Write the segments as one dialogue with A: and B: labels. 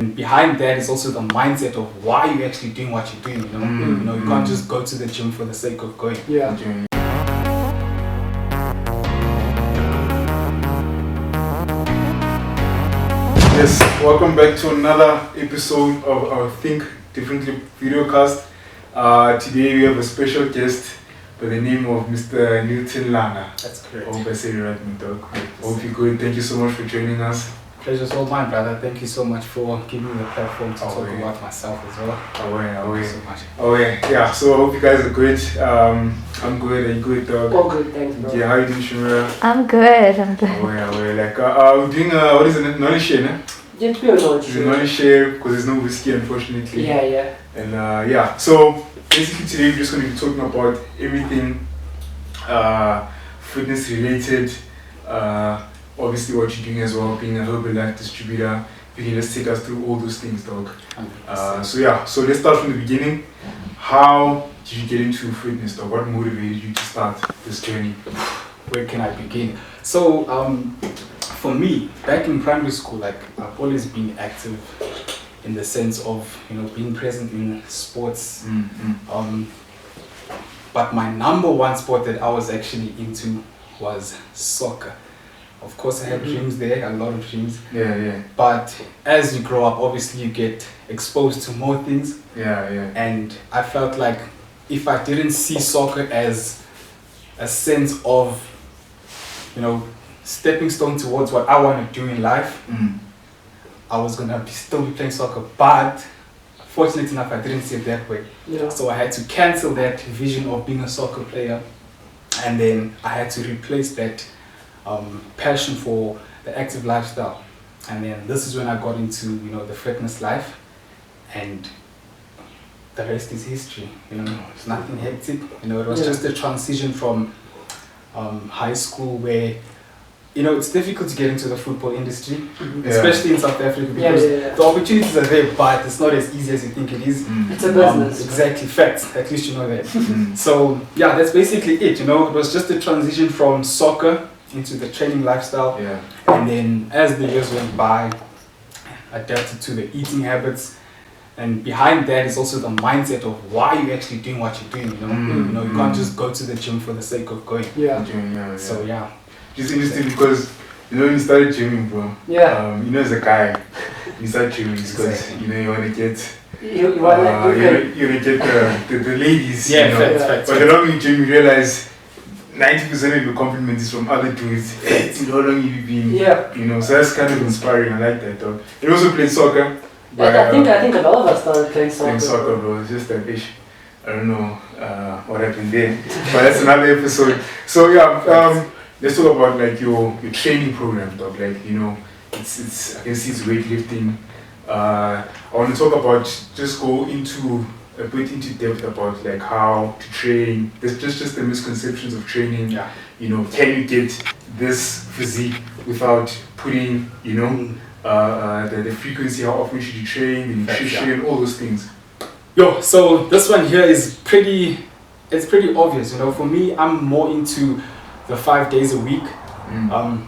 A: And behind that is also the mindset of why you're actually doing what you're doing, you can't just go to the gym for the sake of going.
B: Yeah.
C: Yes, welcome back to another episode of our Think Differently videocast. Today we have a special guest by the name of Mr. Nilton Langa.
A: That's correct.
C: I hope I said it right, my dog. Hope you're good. Thank you so much for joining us.
A: Pleasure's all mine, brother. Thank you so much for giving me the platform to talk about myself as well.
C: Thank you
A: so much.
C: Yeah, so I hope you guys are good. I'm good. Are you good, dog?
B: All good, thanks, bro.
C: Yeah, how you doing, Shimura?
D: I'm good.
C: Like, we're doing, what is it, knowledge share, no?
B: Yeah, to be honest.
C: It's a knowledge share because there's no whiskey, unfortunately.
B: Yeah.
C: And so basically today we're just going to be talking about everything fitness related, obviously what you're doing as well, being a Herbal Life distributor. You can just take us through all those things, dog. So let's start from the beginning. How did you get into fitness, dog? What motivated you to start this journey?
A: Where can I begin? So for me, back in primary school, like I've always been active in the sense of being present in sports. But my number one sport that I was actually into was soccer. Of course, I had dreams there, a lot of dreams.
C: Yeah.
A: But as you grow up, obviously you get exposed to more things.
C: Yeah.
A: And I felt like if I didn't see soccer as a sense of, stepping stone towards what I want to do in life, I was gonna still be playing soccer. But fortunately enough, I didn't see it that way.
B: Yeah.
A: So I had to cancel that vision of being a soccer player, and then I had to replace that passion for the active lifestyle. And then this is when I got into the fitness life, and the rest is history. It's nothing hectic. It was just a transition from high school where it's difficult to get into the football industry, especially in South Africa, because the opportunities are there, but it's not as easy as you think it is.
B: It's a business.
A: Exactly, facts. At least you know that. So yeah, that's basically it. It was just a transition from soccer into the training lifestyle, and then as the years went by, adapted to the eating habits. And behind that is also the mindset of why you're actually doing what you're doing. You can't just go to the gym for the sake of going. So yeah.
C: It's interesting because when you started gymming, bro. As a guy, you start gymming because you want to get you want to get the ladies.
A: Facts.
C: But the longer you gym, you realize 90% of your compliment is from other dudes. How long you've been, so that's kind of inspiring. I like that, dog. You also played soccer.
B: But I think a lot of us started playing soccer.
C: Playing soccer, bro. It's just that fish. I don't know what happened there, but that's another episode. So let's talk about like your training program, dog. Like it's I can see it's weightlifting. I want to talk about go into a bit into depth about like how to train. There's just the misconceptions of training. Can you get this physique without putting the frequency? How often should you train? The nutrition, all those things.
A: So this one here is pretty obvious. For me, I'm more into the 5 days a week.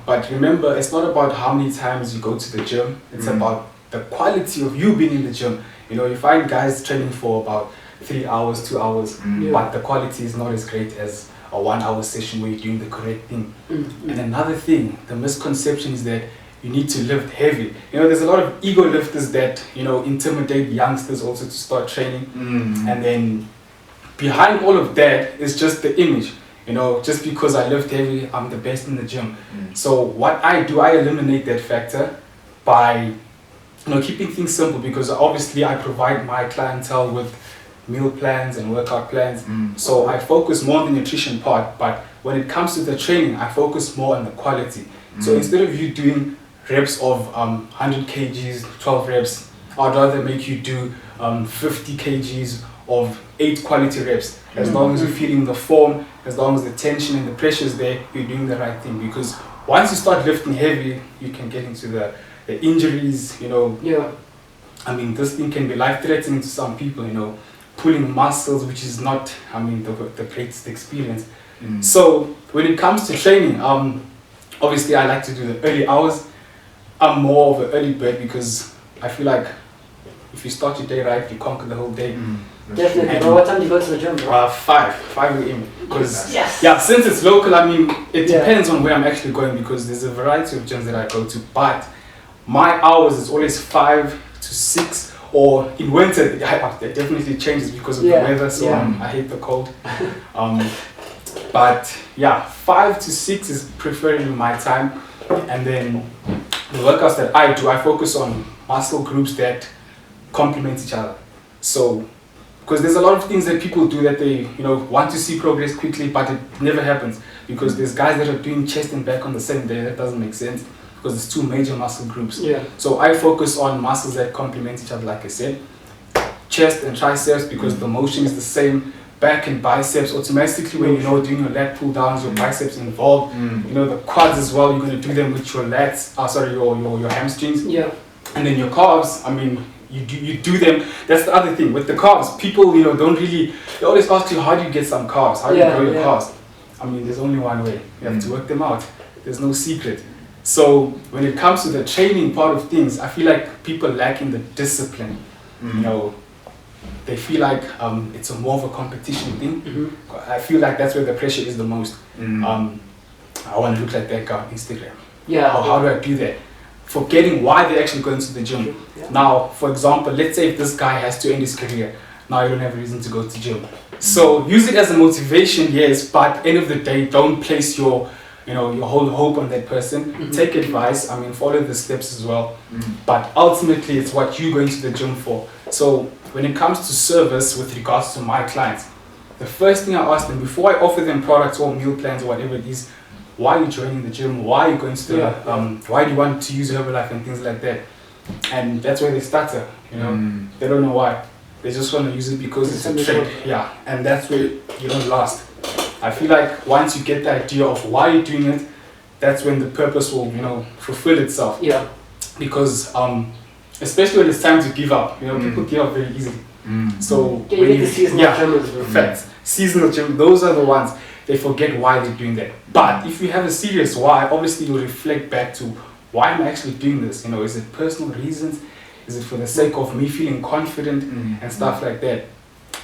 A: But remember, it's not about how many times you go to the gym. It's about the quality of you being in the gym. You find guys training for about 3 hours, 2 hours, but the quality is not as great as a 1 hour session where you're doing the correct thing. And another thing, the misconception is that you need to lift heavy. There's a lot of ego lifters that intimidate youngsters also to start training. And then behind all of that is just the image. Just because I lift heavy, I'm the best in the gym. So what I do, I eliminate that factor by keeping things simple, because obviously I provide my clientele with meal plans and workout plans. So I focus more on the nutrition part, but when it comes to the training, I focus more on the quality. So instead of you doing reps of 100 kgs, 12 reps, I'd rather make you do 50 kgs of 8 quality reps. As long as you're feeling the form, as long as the tension and the pressure is there, you're doing the right thing. Because once you start lifting heavy, you can get into the injuries, this thing can be life-threatening to some people, pulling muscles, which is not, the greatest experience. So when it comes to training, obviously I like to do the early hours. I'm more of an early bird because I feel like if you start your day right, you conquer the whole day.
B: Definitely, bro. What time do you go to the gym, bro?
A: 5 a.m. Because
B: Yes.
A: yeah, since it's local, I mean, it depends on where I'm actually going because there's a variety of gyms that I go to. But my hours is always 5 to 6, or in winter it definitely changes because of the weather. So I hate the cold. But yeah, 5 to 6 is preferably my time, and then the workouts that I do, I focus on muscle groups that complement each other. So, because there's a lot of things that people do that they, want to see progress quickly, but it never happens because there's guys that are doing chest and back on the same day. That doesn't make sense because it's two major muscle groups.
B: Yeah.
A: So I focus on muscles that complement each other, like I said, chest and triceps because the motion is the same. Back and biceps, automatically when doing your lat pull downs, your biceps involved. The quads as well, you're going to do them with your lats, your hamstrings.
B: Yeah.
A: And then your calves, I mean, you do them. That's the other thing with the calves. People, don't really, they always ask you, how do you get some calves? How do you grow your calves? I mean, there's only one way. You have to work them out. There's no secret. So when it comes to the training part of things, I feel like people lack in the discipline. They feel like it's a more of a competition thing. I feel like that's where the pressure is the most. I want to look like that guy on Instagram.
B: Yeah.
A: How do I do that? Forgetting why they're actually going to the gym.
B: Yeah.
A: Now, for example, let's say if this guy has to end his career, now you don't have a reason to go to gym. So use it as a motivation, yes, but end of the day, don't place your whole hope on that person. Take advice, I mean, follow the steps as well. But ultimately, it's what you're going to the gym for. So when it comes to service with regards to my clients, the first thing I ask them before I offer them products or meal plans or whatever it is, why are you joining the gym? Why are you going to the, why do you want to use Herbal Life and things like that? And that's where they stutter, They don't know why. They just want to use it because it's a trend. Yeah, and that's where you don't last. I feel like once you get the idea of why you're doing it, that's when the purpose will, fulfill itself.
B: Yeah.
A: Because especially when it's time to give up, people give up very easily. So
B: when you get the seasonal gymmers,
A: facts. Seasonal gym, those are the ones they forget why they're doing that. But if you have a serious why, obviously you'll reflect back to why am I actually doing this? Is it personal reasons? Is it for the sake of me feeling confident and stuff like that?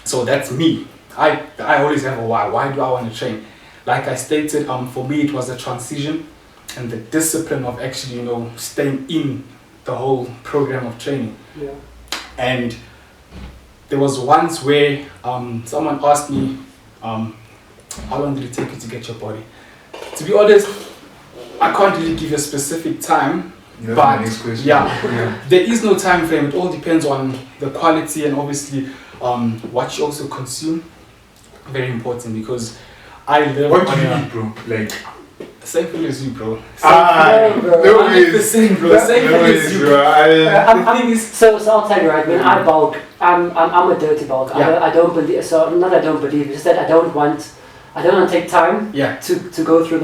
A: So that's me. I always have a why. Why do I want to train? Like I stated, for me it was a transition and the discipline of actually, staying in the whole program of training.
B: Yeah.
A: And there was once where someone asked me, how long did it take you to get your body? To be honest, I can't really give a specific time, but there is no time frame. It all depends on the quality and obviously what you also consume. Very important because I live
C: what do you eat, bro? Like
A: same thing as you, bro.
C: No ways.
A: Same thing as you, bro.
B: So I'll tell you, right, when I bulk, I'm a dirty bulk.
A: Yeah.
B: I don't believe, so not I don't believe, it's just that I don't want to take time to go through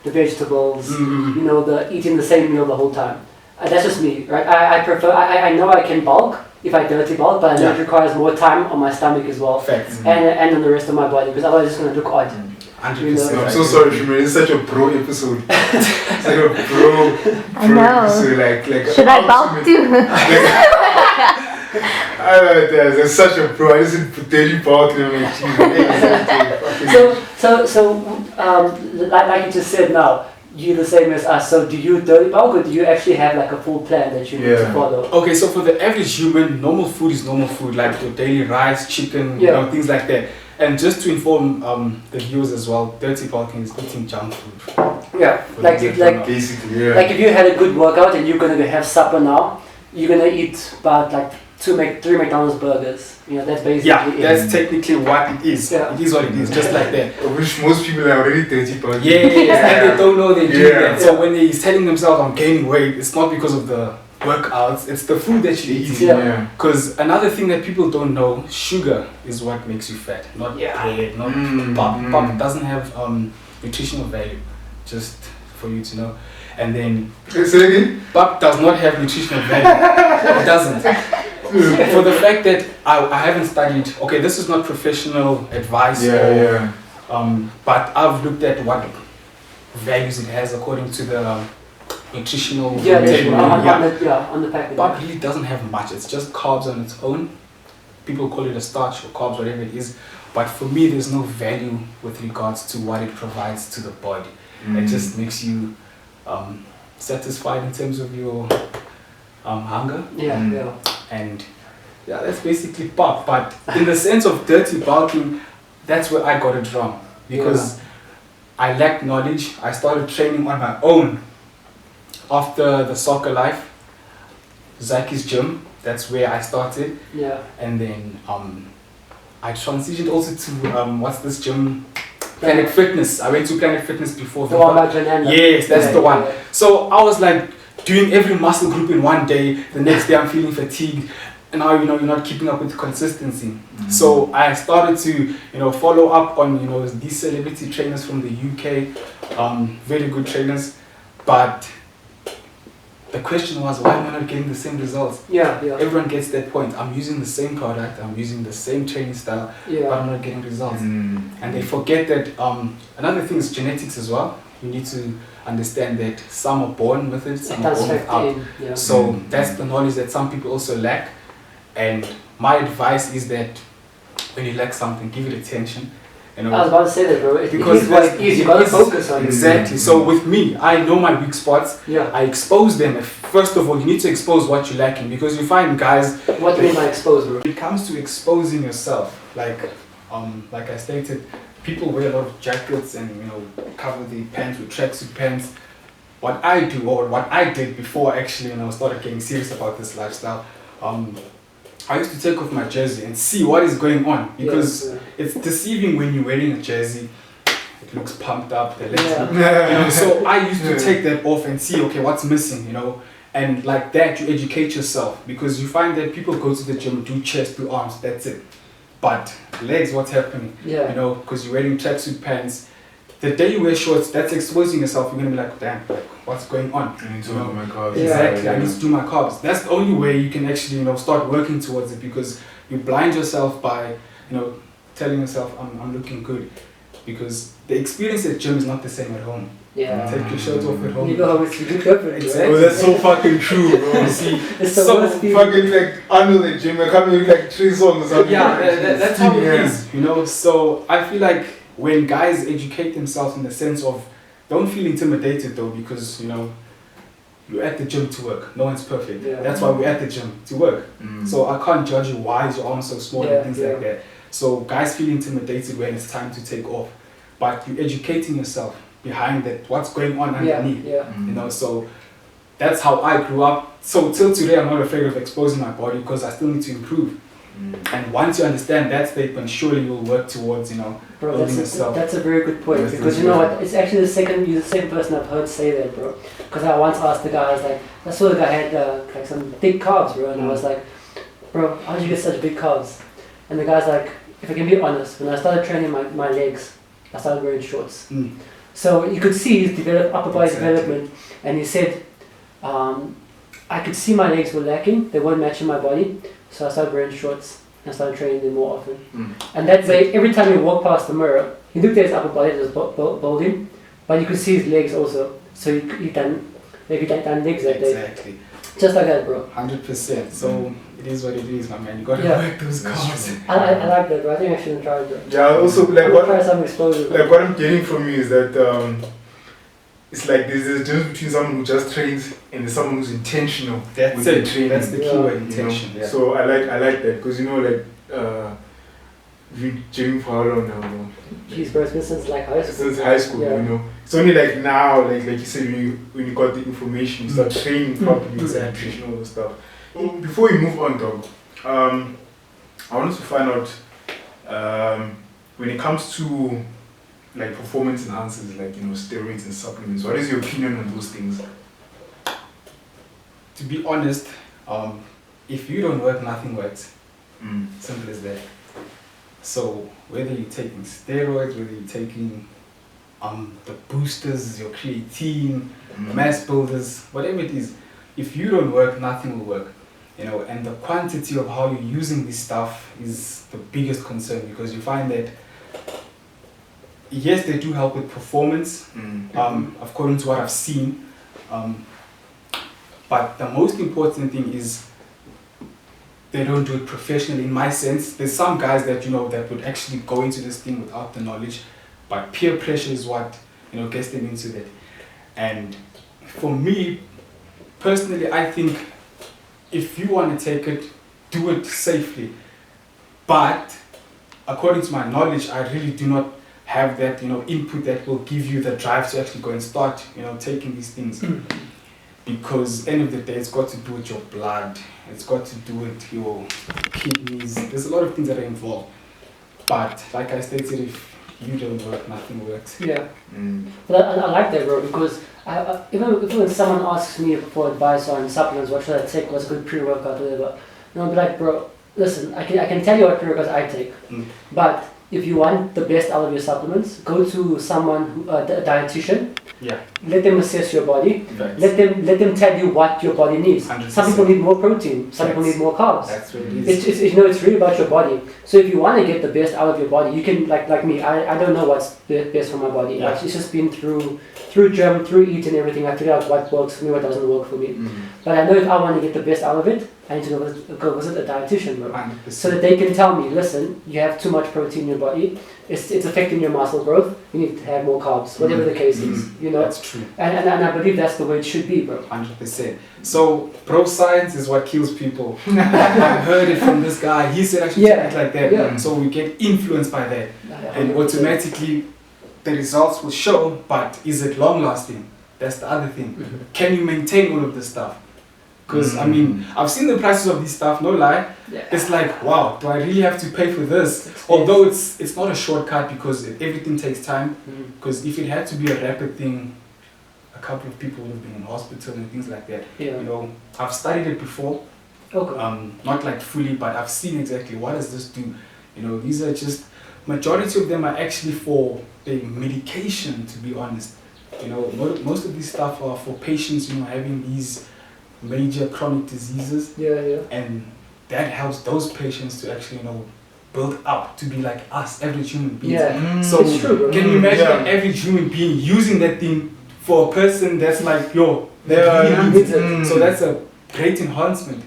B: the vegetables, the eating the same meal the whole time. That's just me, right? I prefer, I know I can bulk if I dirty bulk, but I know it requires more time on my stomach as well. And on the rest of my body, because otherwise it's going to look odd.
A: 100%.
C: I'm so sorry, Shimon. It's such a pro episode. It's like a pro
D: I know.
C: episode. Like
D: should I bulk too?
C: There's such a pro. I just put daily bulk and I'm like,
B: So, like you just said now, you're the same as us. So do you dirty bulk or do you actually have like a full plan that you need to follow?
A: Okay, so for the average human, normal food is normal food, like your daily rice, chicken, things like that. And just to inform the viewers as well, dirty bulking is eating junk food.
B: Yeah,
C: basically,
B: like if you had a good workout and you're gonna have supper now, you're gonna eat about like 3 McDonald's burgers. That's basically it.
A: That's technically what it is.
B: Yeah.
A: It is what it is, just like that.
C: Which most people are already dirty bulking.
A: And they don't know they do that. So when they're telling themselves I'm gaining weight, it's not because of the workouts, it's the food that you eat. Because another thing that people don't know, sugar is what makes you fat, not bread, not pop. Pop doesn't have nutritional value, just for you to know. And then pop does not have nutritional value. It doesn't. For the fact that I haven't studied, okay, this is not professional advice, but I've looked at what values it has according to the nutritional
B: on the package.
A: But really doesn't have much. It's just carbs on its own. People call it a starch or carbs, whatever it is. But for me, there's no value with regards to what it provides to the body. It just makes you satisfied in terms of your hunger. And that's basically pop. But in the sense of dirty bulking, that's where I got it wrong. Because I lacked knowledge. I started training on my own after the soccer life. Zaki's gym, that's where I started. And then I transitioned also to what's this gym? Planet Fitness. I went to Planet Fitness before.
B: The one by Jananda.
A: Yes, that's the one. So I was like doing every muscle group in one day. The next day I'm feeling fatigued. And now you're not keeping up with consistency. So I started to follow up on these celebrity trainers from the UK, very good trainers. But the question was, why am I not getting the same results? Everyone gets that point. I'm using the same product, I'm using the same training style, but I'm not getting results. And they forget that another thing is genetics as well. You need to understand that some are born with it, some are born without. So that's the knowledge that some people also lack. And my advice is that when you lack something, give it attention.
B: I was about to say that, bro.
A: Because
B: it's easy. You gotta focus on it.
A: Exactly. So with me, I know my weak spots. I expose them. First of all, you need to expose what you're lacking, because you find guys.
B: What do you mean by expose, bro?
A: When it comes to exposing yourself, like I stated, people wear a lot of jackets and cover the pants with tracksuit pants. What I do, or what I did before actually, started getting serious about this lifestyle. I used to take off my jersey and see what is going on, because it's deceiving when you're wearing a jersey. It looks pumped up, the legs so I used to take that off and see, okay, what's missing, and like that you educate yourself, because you find that people go to the gym, do chest, do arms, that's it. But legs, what's happening? Because you're wearing tracksuit pants. The day you wear shorts, that's exposing yourself. You're gonna be like, damn, like what's going on?
C: I need to do my carbs.
A: Exactly, I need to do my carbs. That's the only way you can actually, start working towards it, because you blind yourself by, telling yourself, I'm looking good, because the experience at gym is not the same at home. Take your shirt off at home.
B: It's different.
A: Exactly.
C: Oh, that's so fucking true, bro. You see,
B: it's
C: so fucking like under the gym, I come with like 3 songs.
A: That's how it is. So I feel like when guys educate themselves in the sense of, don't feel intimidated though, because you're at the gym to work. No one's perfect. That's why we're at the gym, to work. So I can't judge you, why is your arm so small and things like that. So guys feel intimidated when it's time to take off, but you're educating yourself behind that, what's going on underneath. So that's how I grew up. So till today I'm not afraid of exposing my body, because I still need to improve. And once you understand that statement, surely you'll work towards,
B: bro,
A: building yourself.
B: That's a very good point, because you know what, it's actually you're the second person I've heard say that, bro. Because I once asked the guy, I was like, I saw the guy had like some big calves, bro, and I was like, bro, how did you get such big calves? And the guy's like, if I can be honest, when I started training my legs, I started wearing shorts. So you could see his upper body development, and he said, I could see my legs were lacking, they weren't matching my body. So I started wearing shorts and started training them more often. And that way, every time he walked past the mirror, he looked at his upper body, it was bulging, but you could see his legs also. So he done legs that day.
A: Exactly.
B: Just like that, bro.
A: 100%. So it is what it is, my man. You gotta work those carbs.
B: I like that, bro. I think I shouldn't try it, bro.
C: Yeah, also like
B: try some exposure.
C: Like what I'm getting from you is that it's like there's a difference between someone who just trains and someone who's intentional with the training.
A: That's the key word, intention.
C: So I like that, because we've been gymming for how long now, bro?
B: Jeez, bro, it's been since like high school.
C: Since high school, It's only like now, like you said, when you got the information, you start training properly with nutrition, all the stuff. Before we move on, dog, I wanted to find out when it comes to like performance enhancers, like steroids and supplements. What is your opinion on those things?
A: To be honest, if you don't work, nothing works. Simple as that. So whether you're taking steroids, whether you're taking the boosters, your creatine, mass builders, whatever it is, if you don't work, nothing will work. And the quantity of how you're using this stuff is the biggest concern, because you find that yes, they do help with performance, according to what I've seen, But the most important thing is they don't do it professionally. In my sense, there's some guys that that would actually go into this thing without the knowledge, but peer pressure is what gets them into that. And for me personally, I think if you want to take it, do it safely. But according to my knowledge, I really do not have that input that will give you the drive to actually go and start taking these things. Because end of the day, it's got to do with your blood, it's got to do with your kidneys. There's a lot of things that are involved. But like I stated, if you don't work, nothing works.
B: Yeah. But I like that, bro, because even when someone asks me for advice on supplements, what should I take, what's a good pre-workout, whatever, I'll be like, bro, listen, I can tell you what pre-workouts I take, but if you want the best out of your supplements, go to someone, a dietitian.
A: Yeah.
B: Let them assess your body.
A: Right.
B: Let them tell you what your body needs.
A: 100%.
B: Some people need more protein. Some people need more carbs.
A: That's what it is.
B: It's really about your body. So if you want to get the best out of your body, you can like me. I don't know what's best for my body.
A: Yeah.
B: It's just been through gym, through eating everything. I figure out what works for me, what doesn't work for me. But I know if I want to get the best out of it, I need to go visit a dietitian, bro.
A: 100%.
B: So that they can tell me, listen, you have too much protein in your body. It's affecting your muscle growth. You need to have more carbs, whatever the case is.
A: That's true.
B: And I believe that's the way it should be, bro.
A: 100%. So, bro science is what kills people. I heard it from this guy. He said actually take it like that.
B: Yeah.
A: So we get influenced by that. And automatically the results will show, but is it long lasting? That's the other thing. Can you maintain all of this stuff? Because I mean, I've seen the prices of this stuff, no lie.
B: Yeah.
A: It's like, wow, do I really have to pay for this? Although it's not a shortcut because everything takes time. Because if it had to be a rapid thing, a couple of people would have been in hospital and things like that.
B: Yeah.
A: I've studied it before.
B: Okay.
A: Not like fully, but I've seen exactly what does this do. These are just, majority of them are actually for the medication, to be honest. Most of these stuff are for patients, having these major chronic diseases.
B: Yeah.
A: And that helps those patients to actually, build up to be like us, average human beings.
B: Yeah.
A: So
B: it's true,
A: can you imagine an average human being using that thing for a person that's like, that really needs it? So that's a great enhancement.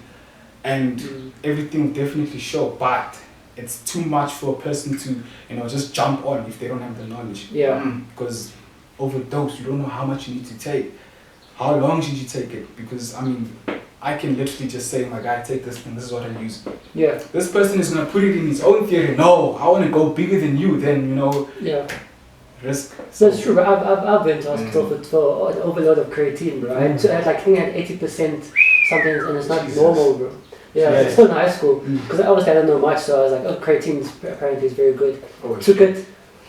A: And everything will definitely show, but it's too much for a person to, just jump on if they don't have the knowledge.
B: Yeah.
A: Because overdose, you don't know how much you need to take. How long should you take it? Because I can literally just say, my guy, take this thing, this is what I use.
B: Yeah.
A: This person is gonna put it in his own theory. No, I wanna go bigger than you, then
B: Yeah.
A: risk.
B: So it's true, but I've been to hospital for an overload of creatine, bro. I had 80% something, and it's not normal, bro. Yeah, it's still in high school. Because obviously I don't know much, so I was like, creatine apparently is very good. Took it,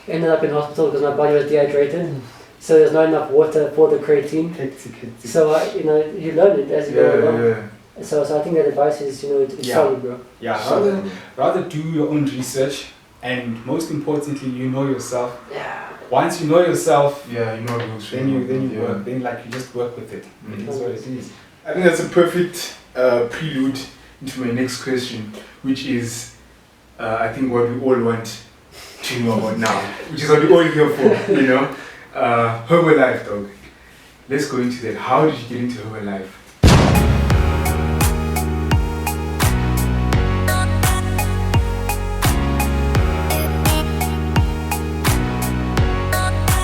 B: ended up in hospital because my body was dehydrated. So there's not enough water for the creatine.
A: Hectic.
B: So you learn it as you go along.
A: Yeah.
B: So I think that advice is it's solid, bro.
A: Yeah, rather do your own research, and most importantly, yourself.
B: Yeah.
A: Once you know yourself,
C: then
A: you work. Then you just work with it. That's what it is.
C: I think that's a perfect prelude into my next question, which is I think what we all want to know about now, which is what we're all here for, Herbal Life, dog. Let's go into that. How did you get into Herbal Life?